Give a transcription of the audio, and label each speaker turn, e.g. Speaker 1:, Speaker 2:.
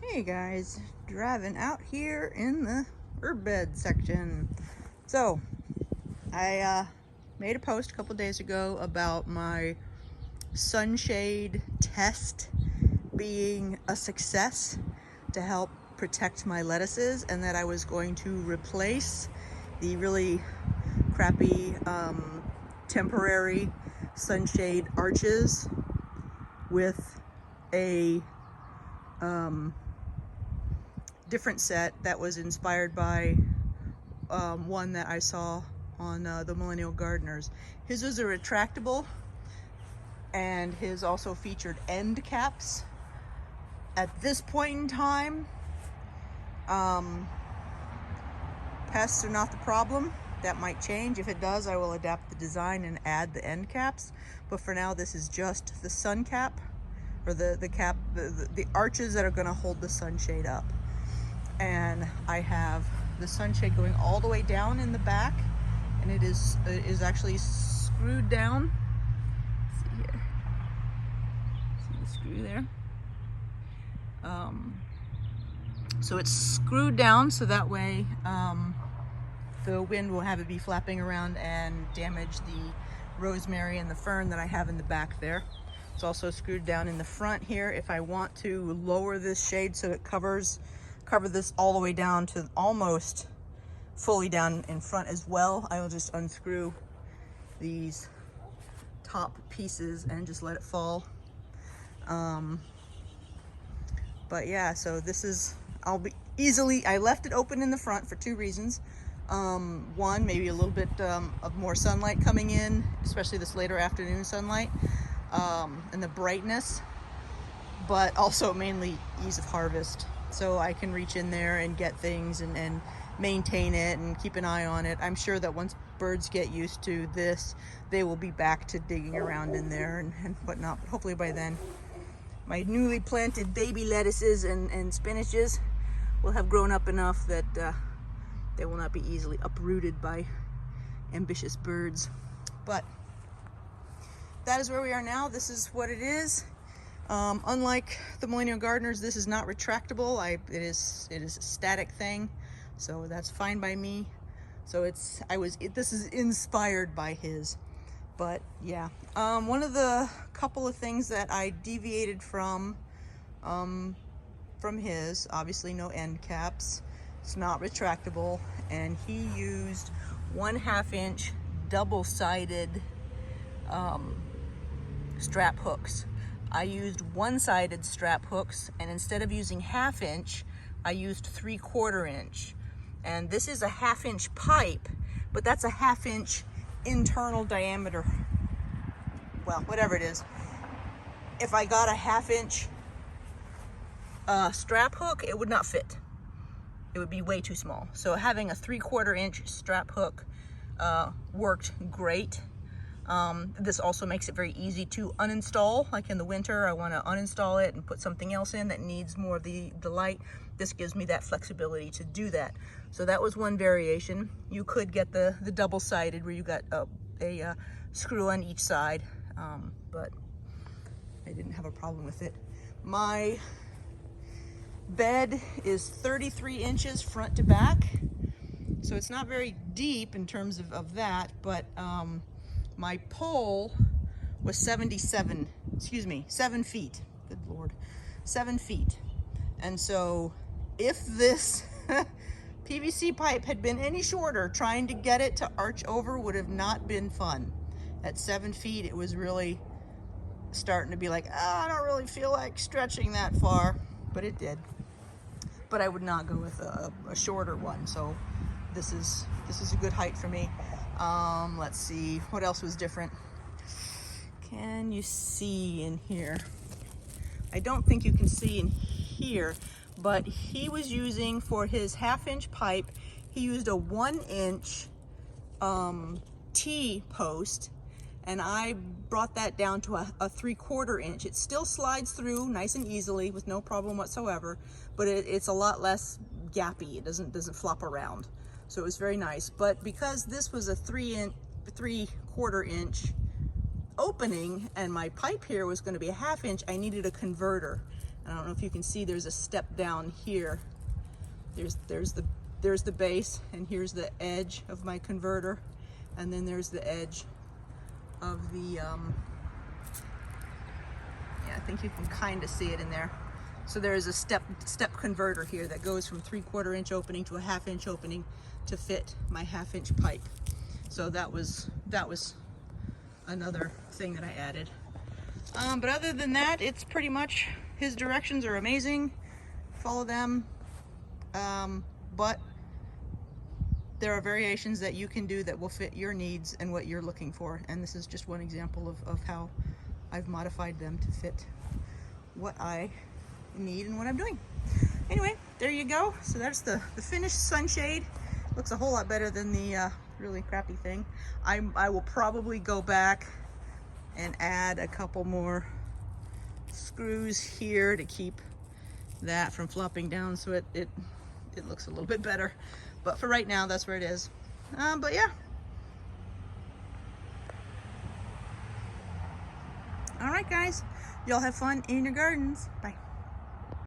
Speaker 1: Hey guys, driving out here in the herb bed section. So I made a post a couple days ago about my sunshade test being a success to help protect my lettuces, and that I was going to replace the really crappy temporary sunshade arches with a different set that was inspired by one that I saw on the Millennial Gardeners. His was a retractable, and his also featured end caps. At this point in time, pests are not the problem. That might change. If it does, I will adapt the design and add the end caps. But for now, this is just the sun cap, or the cap, the arches that are going to hold the sunshade up. And I have the sunshade going all the way down in the back, and it is actually screwed down. Let's see here. See the screw there? So it's screwed down so that way the wind will have it be flapping around and damage the rosemary and the fern that I have in the back there. It's also screwed down in the front here. If I want to lower this shade so it cover this all the way down to almost fully down in front as well, I will just unscrew these top pieces and just let it fall. But yeah, so this is, I left it open in the front for two reasons. One, maybe a little bit of more sunlight coming in, especially this later afternoon sunlight, and the brightness, but also mainly ease of harvest. So I can reach in there and get things and maintain it and keep an eye on it. I'm sure that once birds get used to this, they will be back to digging around in there and whatnot. But hopefully by then, my newly planted baby lettuces and spinaches will have grown up enough that they will not be easily uprooted by ambitious birds. But that is where we are now. This is what it is. Unlike the Millennial Gardeners, this is not retractable. It is a static thing, so that's fine by me. So this is inspired by his. But yeah, one of the couple of things that I deviated from his, obviously no end caps, it's not retractable, and he used 1/2 inch double-sided strap hooks. I used one-sided strap hooks, and instead of using 1/2 inch, I used 3/4 inch. And this is a 1/2 inch pipe, but that's a 1/2 inch internal diameter. Well, whatever it is. If I got a 1/2 inch strap hook, it would not fit. It would be way too small. So having a 3/4 inch strap hook worked great. This also makes it very easy to uninstall. Like in the winter, I want to uninstall it and put something else in that needs more of the light. This gives me that flexibility to do that. So that was one variation. You could get the double-sided where you got a screw on each side, but I didn't have a problem with it. My bed is 33 inches front to back, so it's not very deep in terms of that, but my pole was 7 feet. Good Lord, 7 feet. And so if this PVC pipe had been any shorter, trying to get it to arch over would have not been fun. At 7 feet, it was really starting to be like, I don't really feel like stretching that far, but it did. But I would not go with a shorter one, so this is a good height for me. Let's see, what else was different? Can you see in here? I don't think you can see in here, but he was using, for his 1/2 inch pipe, he used a 1 inch T-post, and I brought that down to a 3/4 inch. It still slides through nice and easily with no problem whatsoever, but it's a lot less gappy. It doesn't flop around. So it was very nice. But because this was a 3/4 inch opening and my pipe here was going to be a 1/2 inch, I needed a converter. And I don't know if you can see, there's a step down here. There's the base, and here's the edge of my converter, and then there's the edge of the yeah, I think you can kind of see it in there. So there is a step converter here that goes from 3/4 inch opening to a 1/2 inch opening to fit my 1/2 inch pipe. So that was another thing that I added. But other than that, it's pretty much, his directions are amazing. Follow them. But there are variations that you can do that will fit your needs and what you're looking for. And this is just one example of how I've modified them to fit what I need and what I'm doing. Anyway, there you go. So that's the finished sunshade. Looks a whole lot better than the really crappy thing. I will probably go back and add a couple more screws here to keep that from flopping down, so it looks a little bit better. But for right now, that's where it is. But yeah. All right, guys. Y'all have fun in your gardens. Bye.